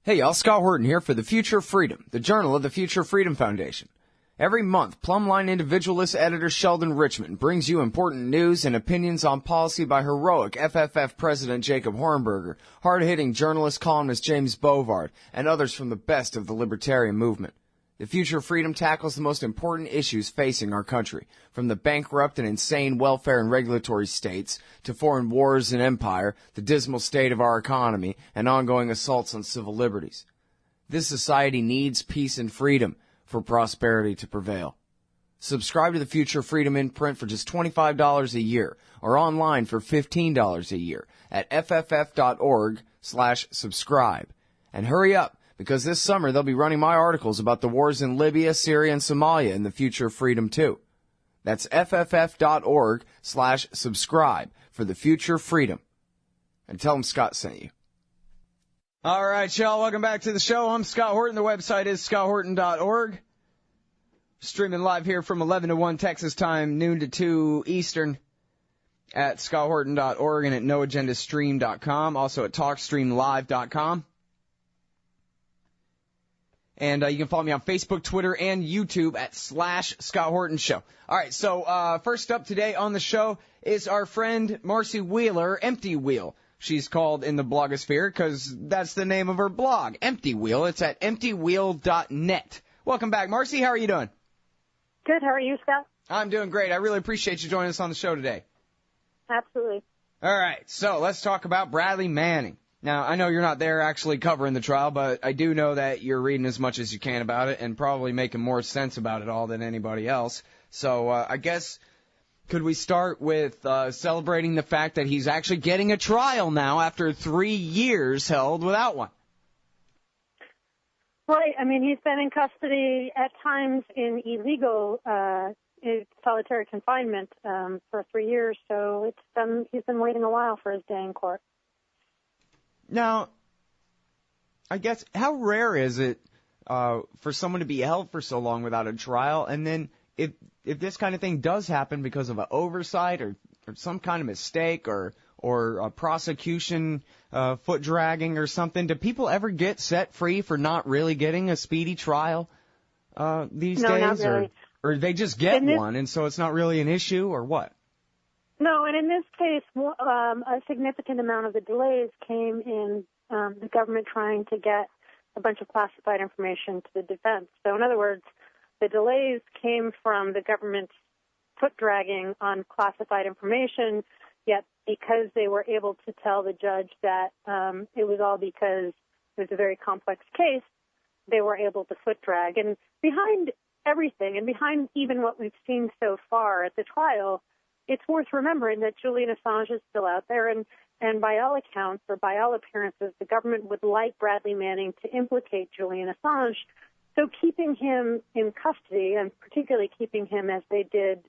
Hey y'all, Scott Horton here for The Future of Freedom, the journal of the Future Freedom Foundation. Every month, Plumline individualist editor Sheldon Richmond brings you important news and opinions on policy by heroic FFF President Jacob Hornberger, hard-hitting journalist columnist James Bovard, and others from the best of the libertarian movement. The Future of Freedom tackles the most important issues facing our country, from the bankrupt and insane welfare and regulatory states to foreign wars and empire, the dismal state of our economy, and ongoing assaults on civil liberties. This society needs peace and freedom for prosperity to prevail. Subscribe to the Future of Freedom in print for just $25 a year or online for $15 a year at fff.org/subscribe. And hurry up, because this summer they'll be running my articles about the wars in Libya, Syria, and Somalia in the Future of Freedom too. That's fff.org/subscribe for the Future of Freedom. And tell them Scott sent you. All right, y'all, welcome back to the show. I'm Scott Horton. The website is scotthorton.org. Streaming live here from 11 to 1 Texas time, noon to 2 Eastern at scotthorton.org and at noagendastream.com. Also at talkstreamlive.com. And you can follow me on Facebook, Twitter, and YouTube at /Scott Horton Show. All right, so first up today on the show is our friend Marcy Wheeler, Empty Wheel. She's called in the blogosphere because that's the name of her blog, Empty Wheel. It's at emptywheel.net. Welcome back, Marcy. How are you doing? Good. How are you, Scott? I'm doing great. I really appreciate you joining us on the show today. Absolutely. All right, so let's talk about Bradley Manning. Now, I know you're not there actually covering the trial, but I do know that you're reading as much as you can about it and probably making more sense about it all than anybody else. So I guess could we start with celebrating the fact that he's actually getting a trial now after 3 years held without one? Right. I mean, he's been in custody at times in illegal solitary confinement for 3 years, so he's been waiting a while for his day in court. Now, I guess, how rare is it for someone to be held for so long without a trial? And then if this kind of thing does happen because of an oversight or some kind of mistake or a prosecution foot dragging or something, do people ever get set free for not really getting a speedy trial these days? Not really. Or they just get one and so it's not really an issue, or what? No, and in this case, a significant amount of the delays came in the government trying to get a bunch of classified information to the defense. So, in other words, the delays came from the government's foot dragging on classified information, yet because they were able to tell the judge that it was all because it was a very complex case, they were able to foot drag. And behind everything, and behind even what we've seen so far at the trial, it's worth remembering that Julian Assange is still out there, and by all accounts, or by all appearances, the government would like Bradley Manning to implicate Julian Assange. So keeping him in custody, and particularly keeping him as they did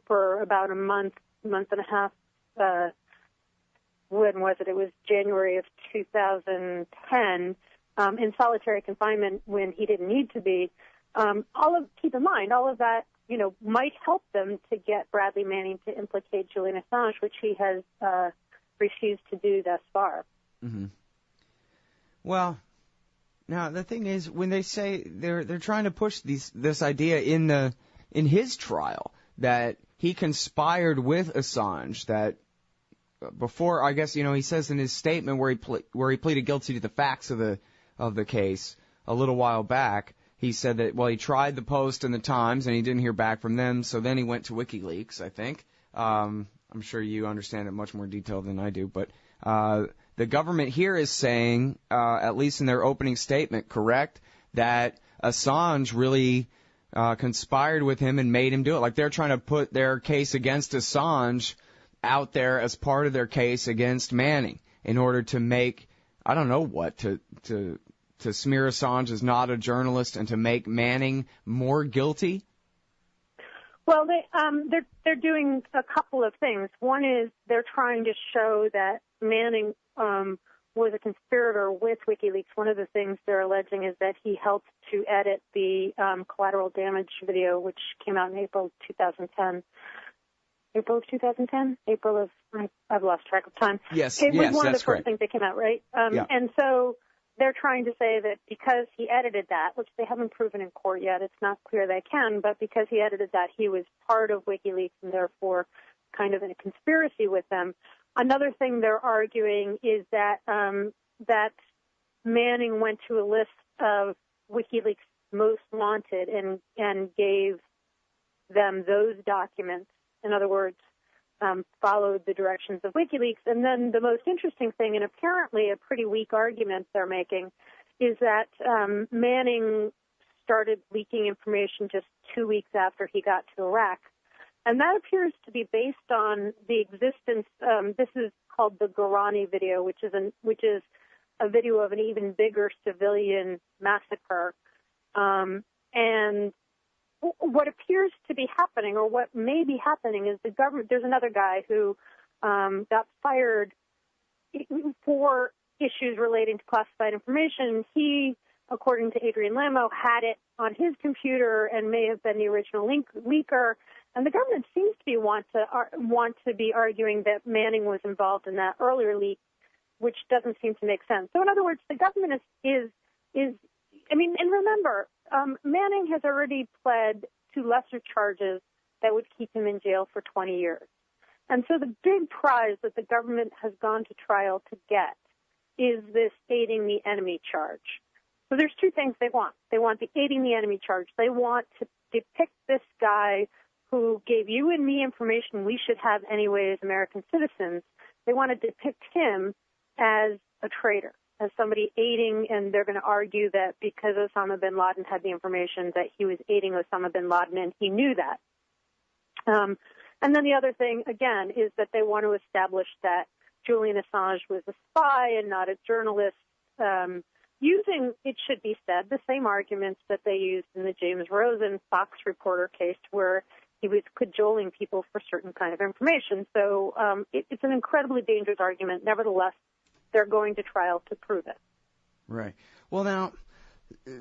for about a month and a half, when was it? It was January of 2010, in solitary confinement when he didn't need to be. Keep in mind, all of that, might help them to get Bradley Manning to implicate Julian Assange, which he has refused to do thus far. Mm-hmm. Well, now the thing is, when they say they're trying to push this idea in his trial that he conspired with Assange, that before, I guess, he says in his statement where he pleaded guilty to the facts of the case a little while back. He said that, he tried the Post and the Times, and he didn't hear back from them, so then he went to WikiLeaks, I think. I'm sure you understand it much more detail than I do, but the government here is saying, at least in their opening statement, correct, that Assange really conspired with him and made him do it. Like they're trying to put their case against Assange out there as part of their case against Manning in order to make, I don't know what, to smear Assange as not a journalist and to make Manning more guilty? Well, they're doing a couple of things. One is they're trying to show that Manning was a conspirator with WikiLeaks. One of the things they're alleging is that he helped to edit the collateral damage video, which came out in April of 2010. I've lost track of time. Yes, it was one of the that's first correct. things that came out, right? Yeah. And so they're trying to say that because he edited that, which they haven't proven in court yet, it's not clear they can, but because he edited that, he was part of WikiLeaks and therefore kind of in a conspiracy with them. Another thing they're arguing is that that Manning went to a list of WikiLeaks most wanted and gave them those documents. In other words, followed the directions of WikiLeaks. And then the most interesting thing, and apparently a pretty weak argument they're making, is that Manning started leaking information just 2 weeks after he got to Iraq. And that appears to be based on the existence, this is called the Gorani video, which is a video of an even bigger civilian massacre. And what appears to be happening, or what may be happening, is the government. There's another guy who got fired for issues relating to classified information. He, according to Adrian Lamo, had it on his computer and may have been the original leaker. And the government seems to be want to be arguing that Manning was involved in that earlier leak, which doesn't seem to make sense. So, in other words, the government is. I mean, and remember, Manning has already pled to lesser charges that would keep him in jail for 20 years. And so the big prize that the government has gone to trial to get is this aiding the enemy charge. So there's two things they want. They want the aiding the enemy charge. They want to depict this guy who gave you and me information we should have anyway as American citizens. They want to depict him as a traitor, as somebody aiding, and they're going to argue that because Osama bin Laden had the information that he was aiding Osama bin Laden, and he knew that. And then the other thing, again, is that they want to establish that Julian Assange was a spy and not a journalist, using, it should be said, the same arguments that they used in the James Rosen Fox reporter case where he was cajoling people for certain kind of information. So it's an incredibly dangerous argument. Nevertheless, they're going to trial to prove it. Right. Well, now,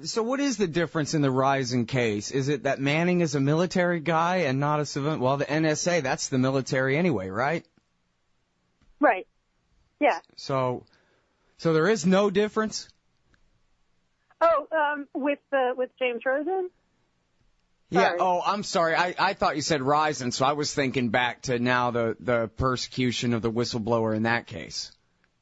so what is the difference in the Risen case? Is it that Manning is a military guy and not a civilian? Well, the NSA, that's the military anyway, right? Right. Yeah. So there is no difference? Oh, with James Rosen? Yeah. Sorry. Oh, I'm sorry. I thought you said Risen, so I was thinking back to now the persecution of the whistleblower in that case.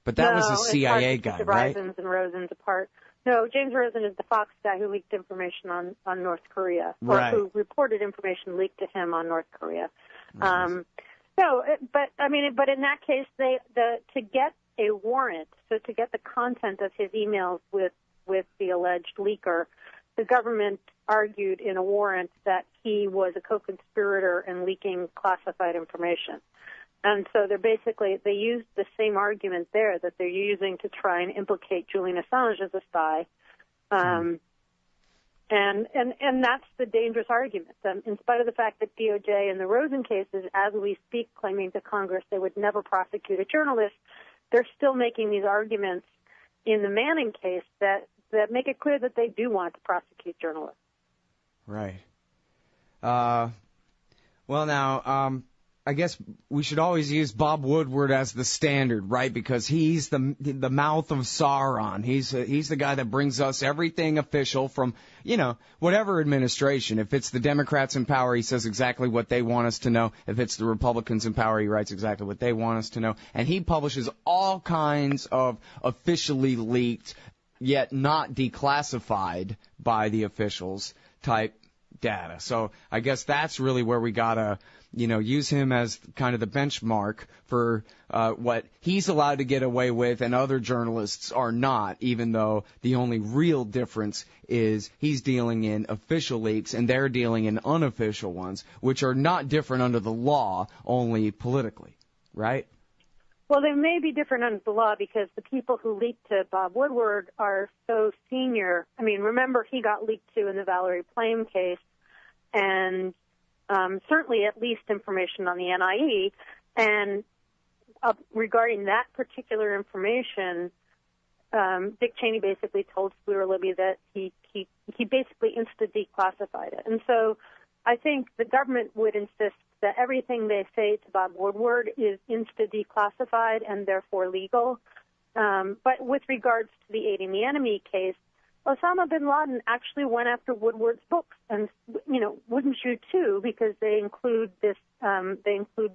But that was a CIA guy, right? Risens and Rosen's apart. No, James Rosen is the Fox guy who leaked information on North Korea, or who reported information leaked to him on North Korea. Nice. But in that case, to get a warrant, so to get the content of his emails with the alleged leaker, the government argued in a warrant that he was a co-conspirator in leaking classified information. And so they used the same argument there that they're using to try and implicate Julian Assange as a spy. And that's the dangerous argument. In spite of the fact that DOJ in the Rosen cases, as we speak, claiming to Congress they would never prosecute a journalist, they're still making these arguments in the Manning case that make it clear that they do want to prosecute journalists. Right. Well, now, I guess we should always use Bob Woodward as the standard, right? Because he's the mouth of Sauron. He's the guy that brings us everything official from, whatever administration. If it's the Democrats in power, he says exactly what they want us to know. If it's the Republicans in power, he writes exactly what they want us to know. And he publishes all kinds of officially leaked, yet not declassified by the officials type data. So I guess that's really where we gotta, use him as kind of the benchmark for what he's allowed to get away with and other journalists are not, even though the only real difference is he's dealing in official leaks and they're dealing in unofficial ones, which are not different under the law, only politically, right? Well, they may be different under the law because the people who leaked to Bob Woodward are so senior. I mean, remember he got leaked to in the Valerie Plame case, and certainly at least information on the NIE. And regarding that particular information, Dick Cheney basically told Spooner Libby that he basically insta-declassified it. And so I think the government would insist that everything they say to Bob Woodward is insta-declassified and therefore legal. But with regards to the aiding the enemy case, Osama bin Laden actually went after Woodward's books, and wouldn't you too? Because they include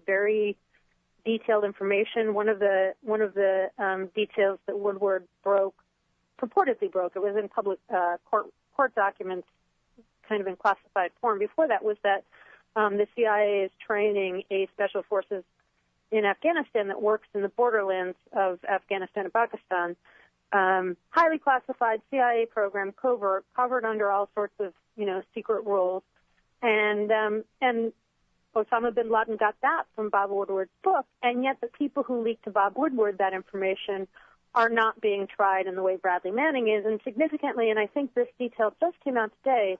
very detailed information. One of the details that Woodward purportedly broke, it was in public court documents, kind of in classified form. Before that was that the CIA is training a special forces in Afghanistan that works in the borderlands of Afghanistan and Pakistan. Highly classified CIA program, covered under all sorts of, secret rules. And Osama bin Laden got that from Bob Woodward's book, and yet the people who leaked to Bob Woodward that information are not being tried in the way Bradley Manning is. And significantly, and I think this detail just came out today,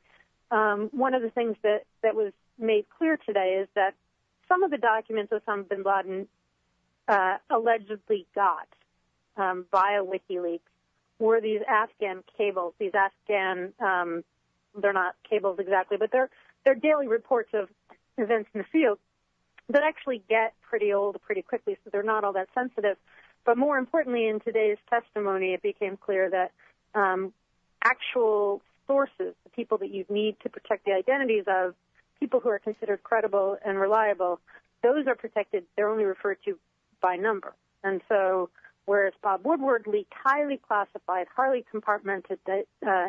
one of the things that was made clear today is that some of the documents Osama bin Laden allegedly got via WikiLeaks were these Afghan cables, these Afghan, they're not cables exactly, but they're daily reports of events in the field that actually get pretty old pretty quickly, so they're not all that sensitive. But more importantly, in today's testimony, it became clear that actual sources, the people that you need to protect the identities of, people who are considered credible and reliable, those are protected. They're only referred to by number. And so whereas Bob Woodward leaked highly classified, highly compartmented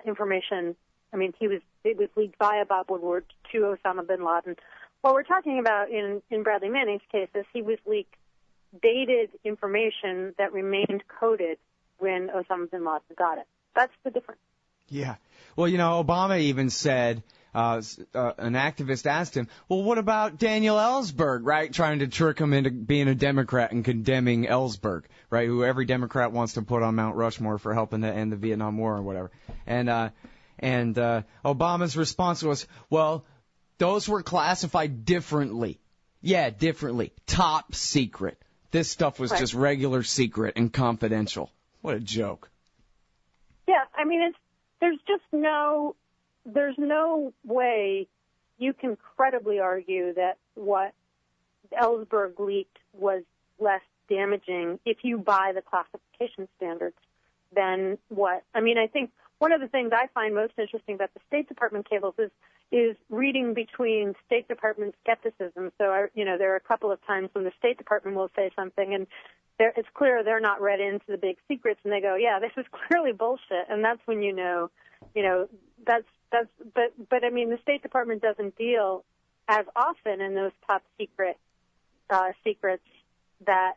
information, it was leaked via Bob Woodward to Osama bin Laden. What we're talking about in Bradley Manning's case is he was leaked dated information that remained coded when Osama bin Laden got it. That's the difference. Yeah. Well, Obama even said, an activist asked him, well, what about Daniel Ellsberg, right, trying to trick him into being a Democrat and condemning Ellsberg, right, who every Democrat wants to put on Mount Rushmore for helping to end the Vietnam War or whatever. And Obama's response was, well, those were classified differently. Yeah, differently. Top secret. This stuff was just regular secret and confidential. What a joke. Yeah, there's no way you can credibly argue that what Ellsberg leaked was less damaging if you buy the classification standards than what. I think one of the things I find most interesting about the State Department cables is reading between State Department skepticism. So, there are a couple of times when the State Department will say something and it's clear they're not read into the big secrets, and they go, yeah, this is clearly bullshit. And that's when the State Department doesn't deal as often in those top secrets that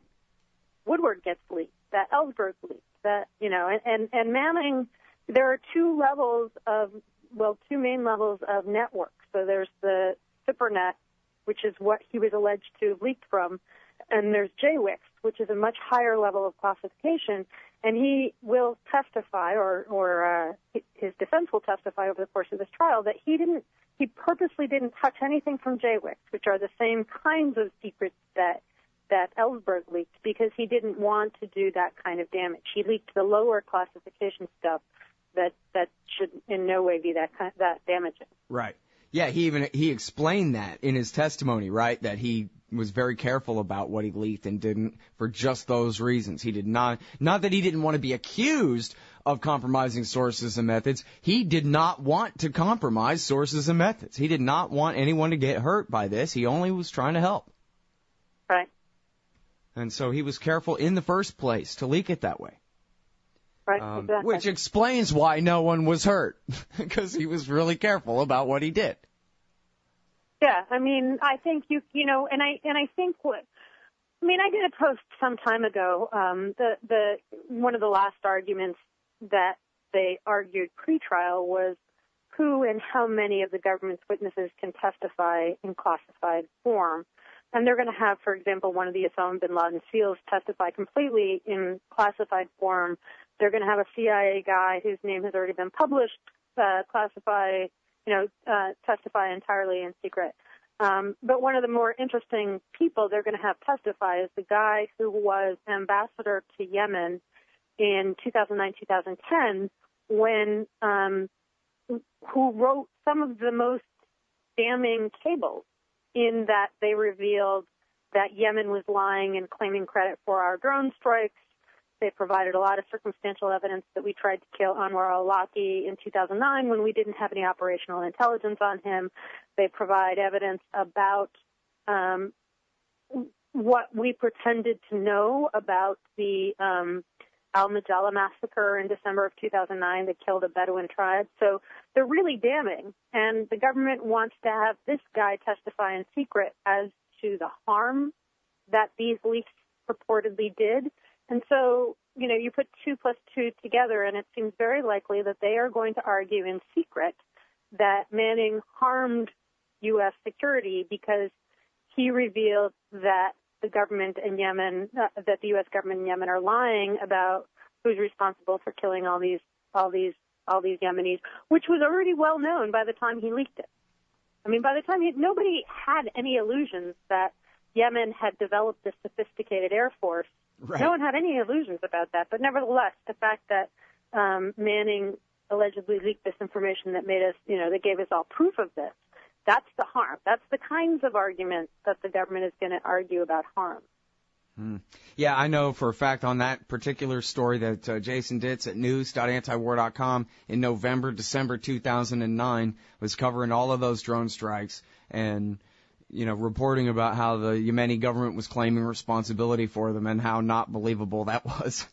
Woodward gets leaked, that Ellsberg leaked, and Manning, there are two main levels of networks. So there's the SIPRNet, which is what he was alleged to have leaked from, and there's JWICS, which is a much higher level of classification, and he will testify, or his defense will testify over the course of this trial, that he purposely didn't touch anything from JWICS, which are the same kinds of secrets that Ellsberg leaked, because he didn't want to do that kind of damage. He leaked the lower classification stuff that should in no way be that damaging. Right. Yeah, he explained that in his testimony, right, that he was very careful about what he leaked and didn't for just those reasons. He did not that he didn't want to be accused of compromising sources and methods. He did not want to compromise sources and methods. He did not want anyone to get hurt by this. He only was trying to help. Right. And so he was careful in the first place to leak it that way. Right, exactly. Which explains why no one was hurt, because he was really careful about what he did. Yeah, I think I did a post some time ago. One of the last arguments that they argued pre-trial was who and how many of the government's witnesses can testify in classified form. And they're going to have, for example, one of the Osama bin Laden SEALs testify completely in classified form. They're going to have a CIA guy whose name has already been published testify entirely in secret. But one of the more interesting people they're going to have testify is the guy who was ambassador to Yemen in 2009-2010, who wrote some of the most damning cables, in that they revealed that Yemen was lying and claiming credit for our drone strikes, They provided a lot of circumstantial evidence that we tried to kill Anwar al-Awlaki in 2009 when we didn't have any operational intelligence on him. They provide evidence about what we pretended to know about the Al-Majalla massacre in December of 2009 that killed a Bedouin tribe. So they're really damning, and the government wants to have this guy testify in secret as to the harm that these leaks purportedly did. And so, you put 2 plus 2 together, and it seems very likely that they are going to argue in secret that Manning harmed U.S. security because he revealed that the government in Yemen, that the U.S. government in Yemen are lying about who's responsible for killing all these Yemenis, which was already well known by the time he leaked it. I mean, by the time nobody had any illusions that Yemen had developed this sophisticated air force. Right. No one had any illusions about that. But nevertheless, the fact that Manning allegedly leaked this information that made us, that gave us all proof of this, that's the harm. That's the kinds of arguments that the government is going to argue about harm. Yeah, I know for a fact on that particular story that Jason Ditz at news.antiwar.com in December 2009 was covering all of those drone strikes and, reporting about how the Yemeni government was claiming responsibility for them and how not believable that was.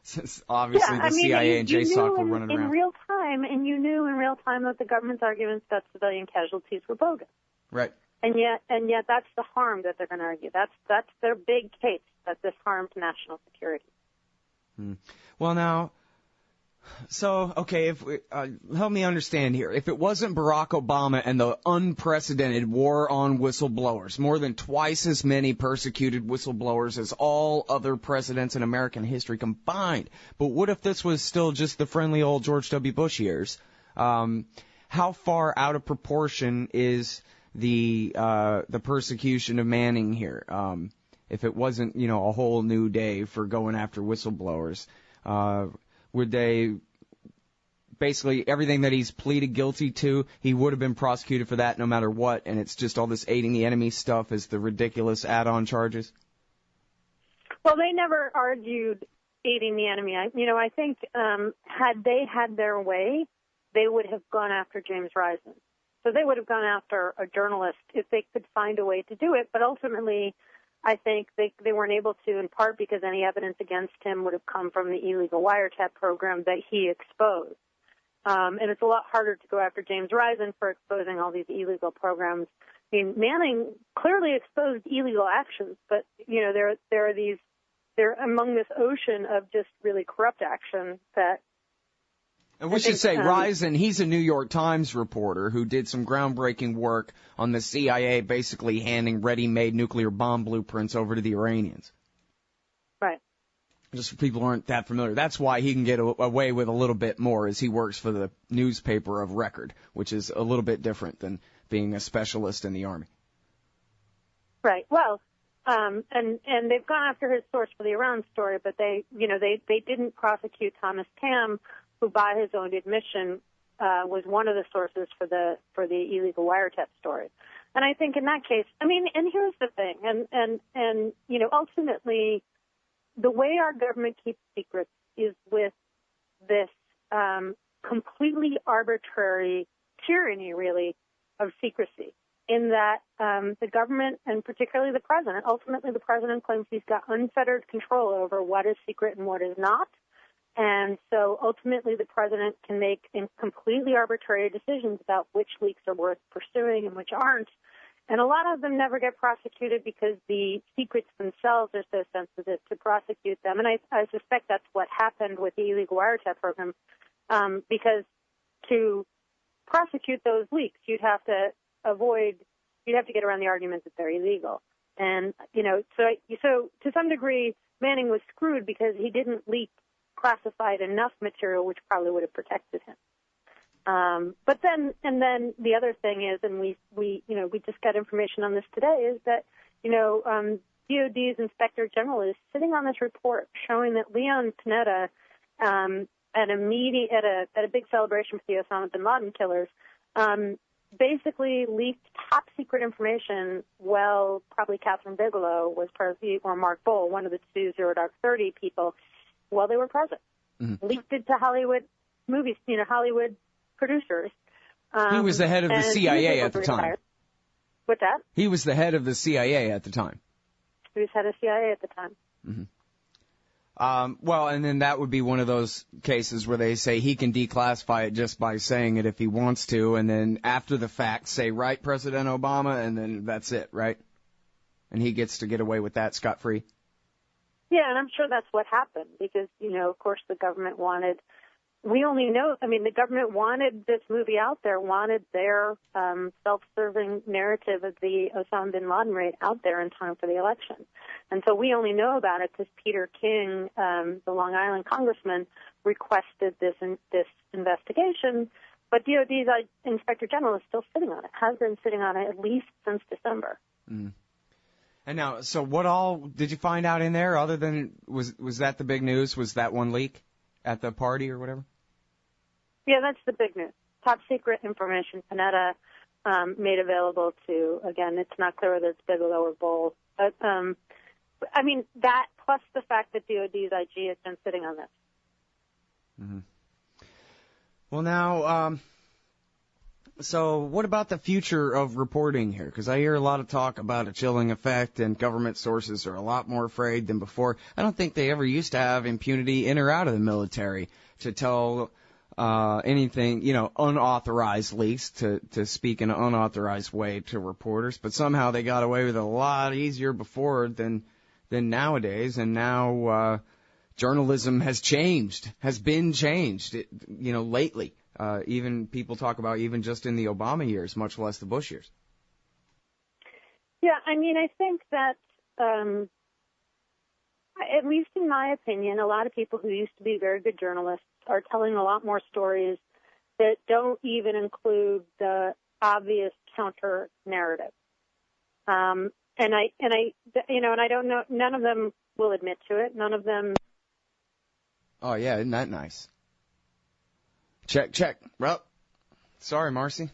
Since obviously the CIA and JSOC were running around. In real time, and you knew in real time that the government's arguments that civilian casualties were bogus. Right. And yet that's the harm that they're going to argue. That's their big case, that this harmed national security. Well, now, so, okay, help me understand here. If it wasn't Barack Obama and the unprecedented war on whistleblowers, more than twice as many persecuted whistleblowers as all other presidents in American history combined, but what if this was still just the friendly old George W. Bush years? How far out of proportion is the persecution of Manning here? If it wasn't, a whole new day for going after whistleblowers, would they basically everything that he's pleaded guilty to, he would have been prosecuted for that no matter what, and it's just all this aiding the enemy stuff as the ridiculous add-on charges? Well, they never argued aiding the enemy. I think had they had their way, they would have gone after James Risen. So they would have gone after a journalist if they could find a way to do it, but ultimately I think they weren't able to, in part because any evidence against him would have come from the illegal wiretap program that he exposed. And it's a lot harder to go after James Risen for exposing all these illegal programs. I mean, Manning clearly exposed illegal actions, but, they're among this ocean of just really corrupt action that. And we should say, Risen, he's a New York Times reporter who did some groundbreaking work on the CIA basically handing ready-made nuclear bomb blueprints over to the Iranians. Right. Just for people who aren't that familiar. That's why he can get away with a little bit more, as he works for the newspaper of record, which is a little bit different than being a specialist in the Army. Right. Well, and they've gone after his source for the Iran story, but they didn't prosecute Thomas Tam, who by his own admission was one of the sources for the illegal wiretap story. And I think in that case, and here's the thing, and ultimately the way our government keeps secrets is with this completely arbitrary tyranny, really, of secrecy, in that the government, and particularly the president, ultimately the president claims he's got unfettered control over what is secret and what is not. And so ultimately the president can make completely arbitrary decisions about which leaks are worth pursuing and which aren't. And a lot of them never get prosecuted because the secrets themselves are so sensitive to prosecute them. And I suspect that's what happened with the illegal wiretap program, because to prosecute those leaks, you'd have to get around the argument that they're illegal. And, so to some degree, Manning was screwed because he didn't leak classified enough material, which probably would have protected him. But then the other thing is, and we just got information on this today, is that, DOD's Inspector General is sitting on this report showing that Leon Panetta, at a big celebration for the Osama bin Laden killers, basically leaked top secret information. Well, probably Catherine Bigelow was part of or Mark Bull, one of the two Zero Dark 30 people. while they were president. Mm-hmm. Leaked it to Hollywood movies, Hollywood producers. He was the head of the CIA at the time. What's that? He was the head of the CIA at the time. He was head of CIA at the time. Mm-hmm. Well, and then that would be one of those cases where they say he can declassify it just by saying it if he wants to, and then after the fact say, right, President Obama, and then that's it, right? And he gets to get away with that scot-free. Yeah, and I'm sure that's what happened because, of course the government wanted, the government wanted this movie out there, wanted their self-serving narrative of the Osama bin Laden raid out there in time for the election. And so we only know about it because Peter King, the Long Island congressman, requested this investigation. But DOD's Inspector General is still sitting on it, has been sitting on it at least since December. Mm. And now, so what all did you find out in there other than, was that the big news? Was that one leak at the party or whatever? Yeah, that's the big news. Top secret information Panetta made available to, again, it's not clear whether it's Bigelow or Bowles. But, that plus the fact that DOD's IG has been sitting on this. Mm-hmm. Well, now, so what about the future of reporting here? Because I hear a lot of talk about a chilling effect, and government sources are a lot more afraid than before. I don't think they ever used to have impunity in or out of the military to tell anything, unauthorized leaks, to speak in an unauthorized way to reporters. But somehow they got away with it a lot easier before than nowadays. And now journalism has been changed, lately. Even people talk about even just in the Obama years, much less the Bush years. Yeah, I think that, at least in my opinion, a lot of people who used to be very good journalists are telling a lot more stories that don't even include the obvious counter narrative. And I don't know, none of them will admit to it. None of them. Oh yeah, isn't that nice? Check. Well, sorry, Marcy.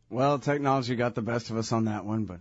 Well, technology got the best of us on that one, but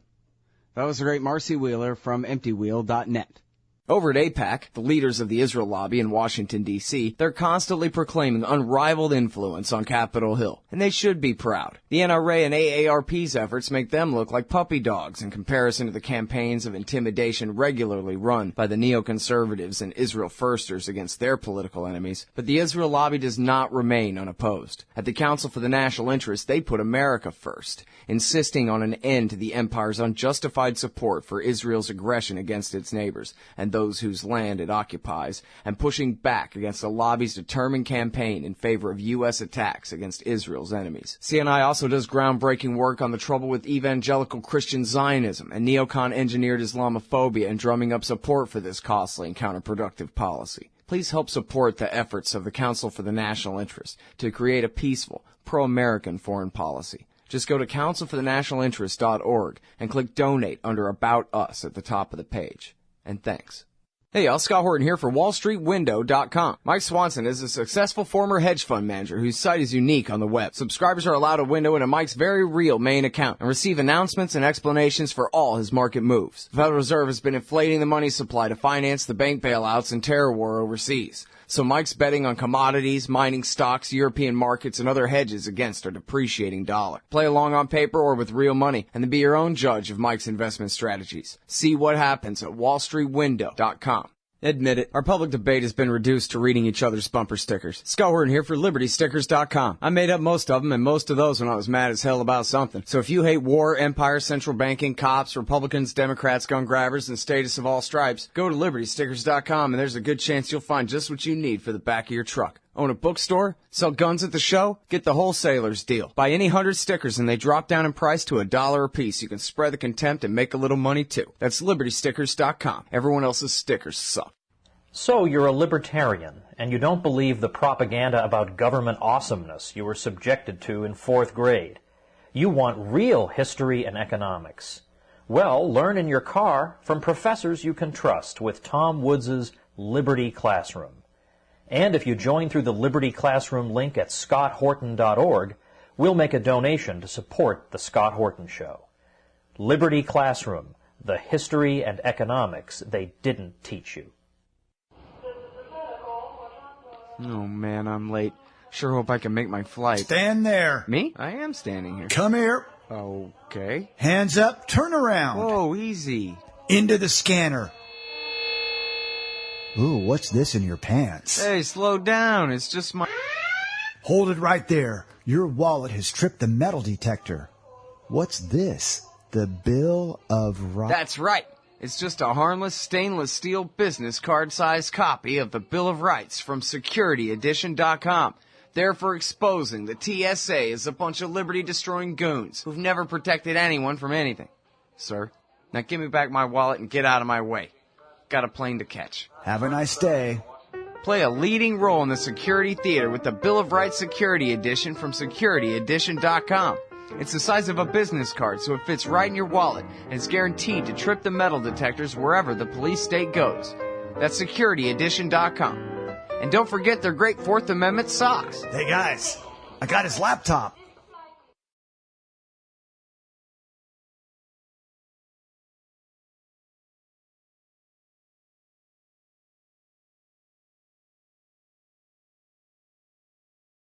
that was the great Marcy Wheeler from EmptyWheel.net. Over at AIPAC, the leaders of the Israel lobby in Washington, D.C., they're constantly proclaiming unrivaled influence on Capitol Hill, and they should be proud. The NRA and AARP's efforts make them look like puppy dogs in comparison to the campaigns of intimidation regularly run by the neoconservatives and Israel firsters against their political enemies. But the Israel lobby does not remain unopposed. At the Council for the National Interest, they put America first, insisting on an end to the empire's unjustified support for Israel's aggression against its neighbors and those whose land it occupies, and pushing back against the lobby's determined campaign in favor of U.S. attacks against Israel's enemies. CNI also does groundbreaking work on the trouble with evangelical Christian Zionism and neocon-engineered Islamophobia and drumming up support for this costly and counterproductive policy. Please help support the efforts of the Council for the National Interest to create a peaceful, pro-American foreign policy. Just go to councilforthenationalinterest.org and click Donate under About Us at the top of the page. And thanks. Hey y'all, Scott Horton here for WallStreetWindow.com. Mike Swanson is a successful former hedge fund manager whose site is unique on the web. Subscribers are allowed a window into Mike's very real main account and receive announcements and explanations for all his market moves. The Federal Reserve has been inflating the money supply to finance the bank bailouts and terror war overseas. So Mike's betting on commodities, mining stocks, European markets, and other hedges against our depreciating dollar. Play along on paper or with real money, and then be your own judge of Mike's investment strategies. See what happens at WallStreetWindow.com. Admit it, our public debate has been reduced to reading each other's bumper stickers. Scott Horton here for LibertyStickers.com. I made up most of them, and most of those when I was mad as hell about something. So if you hate war, empire, central banking, cops, Republicans, Democrats, gun grabbers, and status of all stripes, go to LibertyStickers.com, and there's a good chance you'll find just what you need for the back of your truck. Own a bookstore? Sell guns at the show? Get the wholesaler's deal. Buy any 100 stickers and they drop down in price to $1 a piece. You can spread the contempt and make a little money too. That's LibertyStickers.com. Everyone else's stickers suck. So you're a libertarian, and you don't believe the propaganda about government awesomeness you were subjected to in 4th grade. You want real history and economics. Well, learn in your car from professors you can trust with Tom Woods' Liberty Classroom. And if you join through the Liberty Classroom link at scotthorton.org, we'll make a donation to support The Scott Horton Show. Liberty Classroom, the history and economics they didn't teach you. Oh, man, I'm late. Sure hope I can make my flight. Stand there. Me? I am standing here. Come here. Okay. Hands up, turn around. Whoa, easy. Into the scanner. Ooh, what's this in your pants? Hey, slow down. It's just my... Hold it right there. Your wallet has tripped the metal detector. What's this? The Bill of Rights? That's right. It's just a harmless stainless steel business card-sized copy of the Bill of Rights from securityedition.com. There for exposing the TSA as a bunch of liberty-destroying goons who've never protected anyone from anything. Sir, now give me back my wallet and get out of my way. Got a plane to catch. Have a nice day. Play a leading role in the security theater with the Bill of Rights Security Edition from securityedition.com. It's the size of a business card, so it fits right in your wallet, and it's guaranteed to trip the metal detectors wherever the police state goes. That's securityedition.com. And don't forget their great Fourth Amendment socks. Hey guys, I got his laptop.